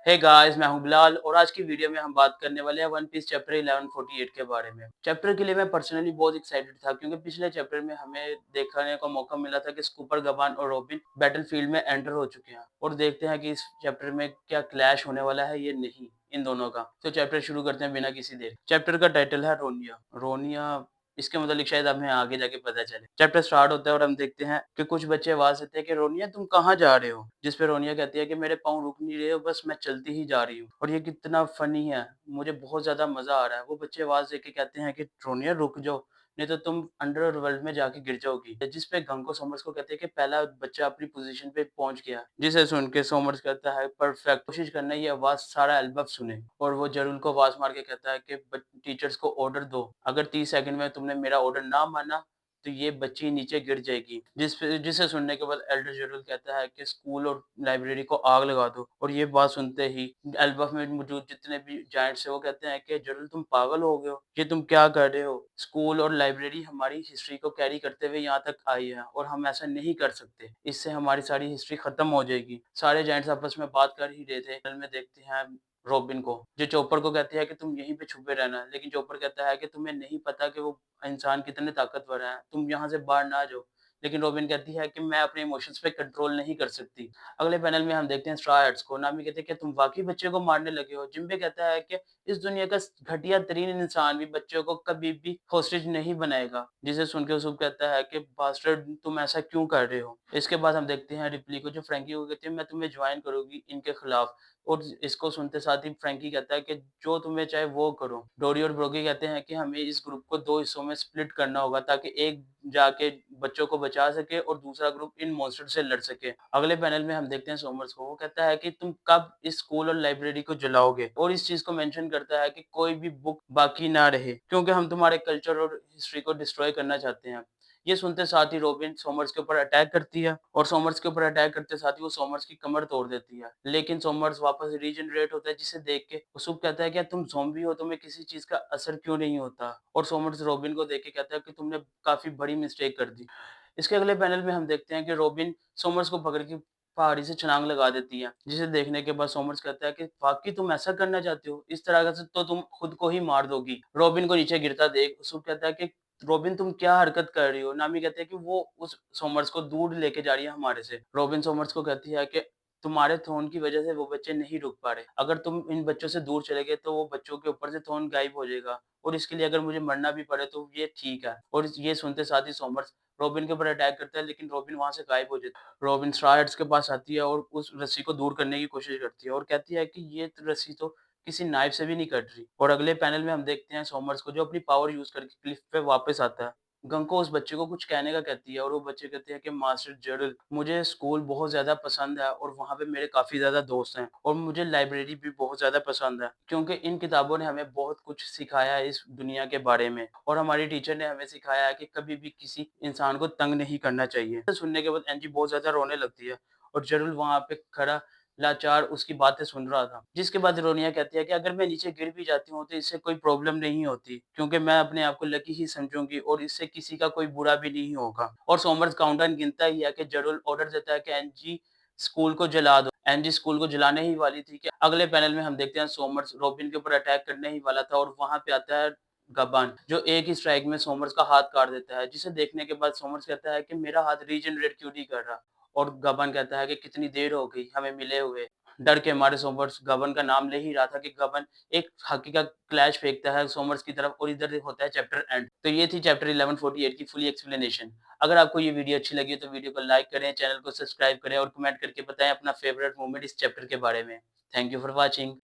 Hey guys, मैं हूं बिलाल और आज की वीडियो में हम बात करने वाले हैं वन पीस चैप्टर 1148 के बारे में। चैप्टर के लिए मैं पर्सनली बहुत एक्साइटेड था क्योंकि पिछले चैप्टर में हमें देखने का मौका मिला था कि स्कूपर, गबान और रॉबिन बैटलफील्ड में एंटर हो चुके हैं और देखते हैं कि इस चैप्टर में क्या क्लैश होने वाला है, ये नहीं इन दोनों का। तो चैप्टर शुरू करते हैं बिना किसी देर। चैप्टर का टाइटल है रोनिया। रोनिया इसके मतलब शायद हमें आगे जाके पता चले। चैप्टर स्टार्ट होता है और हम देखते हैं कि कुछ बच्चे आवाज देते हैं कि रोनिया तुम कहाँ जा रहे हो? जिस पे रोनिया कहती है कि मेरे पाँव रुक नहीं रहे हो, बस मैं चलती ही जा रही हूँ। और ये कितना फनी है, मुझे बहुत ज्यादा मजा आ रहा है। वो बच्चे आवाज दे के कहते हैं कि रोनिया रुक जाओ, नहीं तो तुम अंडरवर्ल्ड में जाके गिर जाओगी। जिस पे गंको सोमर्स को कहते हैं कि पहला बच्चा अपनी पोजीशन पे पहुंच गया। जिसे सुन के सोमर्स कहता है परफेक्ट, कोशिश करना ये आवाज सारा एल्बम सुने। और वो जरूल को आवाज मार के कहता है कि टीचर्स को ऑर्डर दो, अगर 30 सेकंड में तुमने मेरा ऑर्डर ना माना तो ये बच्ची नीचे गिर जाएगी। जिसे सुनने के बाद एल्डर जरूल कहता है कि स्कूल और लाइब्रेरी को आग लगा दो। और ये बात सुनते ही एल्बफ में मौजूद जितने भी जायंट्स है वो कहते हैं कि जरूल तुम पागल हो गए हो, ये तुम क्या कर रहे हो? स्कूल और लाइब्रेरी हमारी हिस्ट्री को कैरी करते हुए यहाँ तक आई है और हम ऐसा नहीं कर सकते, इससे हमारी सारी हिस्ट्री खत्म हो जाएगी। सारे जायंट्स आपस में बात कर ही रहे थे। फिल्म में देखते हैं रॉबिन को, जो चॉपर को कहती है कि तुम यहीं पे छुपे रहना, लेकिन चॉपर कहता है कि तुम्हें नहीं पता कि वो इंसान कितने ताकतवर हैं, तुम यहाँ से बाहर ना जाओ। लेकिन रॉबिन कहती है कि मैं अपने इमोशंस पे कंट्रोल नहीं कर सकती। अगले पैनल में हम देखते हैं स्ट्रॉ हैट्स को। नामी कहते हैं कि तुम वाकई बच्चे को मारने लगे हो। जिम्बे कहता है कि इस दुनिया का घटिया तरीन इंसान भी बच्चों को कभी भी होस्टेज नहीं बनाएगा। जिसे सुन के उसुप कहता है कि बास्टर्ड तुम ऐसा क्यों कर रहे हो? इसके बाद हम देखते हैं रिप्ली को, जो फ्रैंकी को कहती है मैं तुम्हें ज्वाइन करूंगी इनके खिलाफ। और इसको सुनते साथ ही फ्रैंकी कहता है कि जो तुम्हें चाहे वो करो। डोरी और ब्रोगी कहते हैं कि हमें इस ग्रुप को 2 हिस्सों में स्प्लिट करना होगा ताकि एक जाके बच्चों को बचा सके और दूसरा ग्रुप इन मॉन्स्टर से लड़ सके। अगले पैनल में हम देखते हैं सोमर्स को, वो कहता है कि तुम कब इस स्कूल और लाइब्रेरी को जलाओगे? और इस चीज को मेंशन करता है कि कोई भी बुक बाकी ना रहे क्योंकि हम तुम्हारे कल्चर और हिस्ट्री को डिस्ट्रॉय करना चाहते हैं। ये सुनते साथ ही रॉबिन सोमर्स के ऊपर अटैक करती है और सोमर्स के ऊपर अटैक करते साथ ही वो सोमर्स की कमर तोड़ देती है। लेकिन सोमर्स वापस रीजनरेट होता है, जिसे देख के उसुप कहता है क्या तुम ज़ॉम्बी हो, तुम्हें किसी चीज का असर क्यों नहीं होता? और सोमर्स रॉबिन को देख के कहता है कि तुमने काफी बड़ी मिस्टेक कर दी। इसके अगले पैनल में हम देखते हैं कि रॉबिन सोमर्स को पकड़ के पहाड़ी से छलांग लगा देती है, जिसे देखने के बाद सोमर्स कहता है कि वाकई तुम ऐसा करना चाहते हो? इस तरह से तो तुम खुद को ही मार दोगी। रॉबिन को नीचे गिरता देख उसुप कहता है कि रॉबिन तुम क्या हरकत कर रही हो? नामी कहते हैं कि वो उस सोमर्स को दूर लेके जा रही है हमारे से। रॉबिन सोमर्स को कहती है कि तुम्हारे थ्रोन की वजह से वो बच्चे नहीं रुक पा रहे। अगर तुम इन बच्चों से दूर चले गए तो वो बच्चों के ऊपर से थ्रोन गायब हो जाएगा और इसके लिए अगर मुझे मरना भी पड़े तो ये ठीक है। और ये सुनते साथ ही सोमर्स रॉबिन के ऊपर अटैक करता है, लेकिन रॉबिन वहाँ से गायब हो जाती है। रॉबिन स्ट्रॉ हैट्स के पास आती है और उस रस्सी को दूर करने की कोशिश करती है और कहती है कि ये रस्सी तो किसी नाइफ से भी नहीं कट रही। और अगले पैनल में हम देखते हैं सोमर्स को, जो अपनी पावर यूज़ करके क्लिफ पे वापस आता है। गंको उस बच्चे को कुछ कहने का कहती है और वो बच्चे कहते हैं कि मास्टर जेरल, मुझे स्कूल बहुत ज़्यादा पसंद है और वहाँ पे मेरे काफ़ी ज़्यादा दोस्त हैं और मुझे लाइब्रेरी भी बहुत ज़्यादा पसंद है क्योंकि इन किताबों ने हमें बहुत कुछ सिखाया है इस दुनिया के बारे में और हमारी टीचर ने हमें सिखाया है कि कभी भी किसी इंसान को तंग नहीं करना चाहिए। सुनने के बाद एंजी बहुत ज़्यादा रोने लगती है और जेरल वहाँ पे खड़ा लाचार उसकी बातें सुन रहा था। जिसके बाद रोनिया कहती है कि अगर मैं नीचे गिर भी जाती हूँ तो इससे कोई प्रॉब्लम नहीं होती क्योंकि मैं अपने आप को लकी ही समझूंगी और इससे किसी का कोई बुरा भी नहीं होगा। और सोमर्स काउंटडाउन गिनता ही है कि जरूल ऑर्डर देता है कि एनजी स्कूल को जला दो। एनजी स्कूल को जलाने ही वाली थी कि अगले पैनल में हम देखते हैं सोमर्स रॉबिन के ऊपर अटैक करने ही वाला था और वहां पे आता है गबान, जो एक ही स्ट्राइक में सोमर्स का हाथ काट देता है। जिसे देखने के बाद सोमर्स कहता है कि मेरा हाथ रीजनरेट क्यों नहीं कर रहा? और गबन कहता है कि कितनी देर हो गई हमें मिले हुए। डर के मारे सोमर्स गबन का नाम ले ही रहा था कि गबन एक हॉकी का क्लैश फेंकता है सोमर्स की तरफ और इधर होता है चैप्टर एंड। तो ये थी चैप्टर 1148 की फुली एक्सप्लेनेशन। अगर आपको ये वीडियो अच्छी लगी तो वीडियो को लाइक करें, चैनल को सब्सक्राइब करें और कमेंट करके बताएं अपना फेवरेट मोमेंट इस चैप्टर के बारे में। Thank you for watching.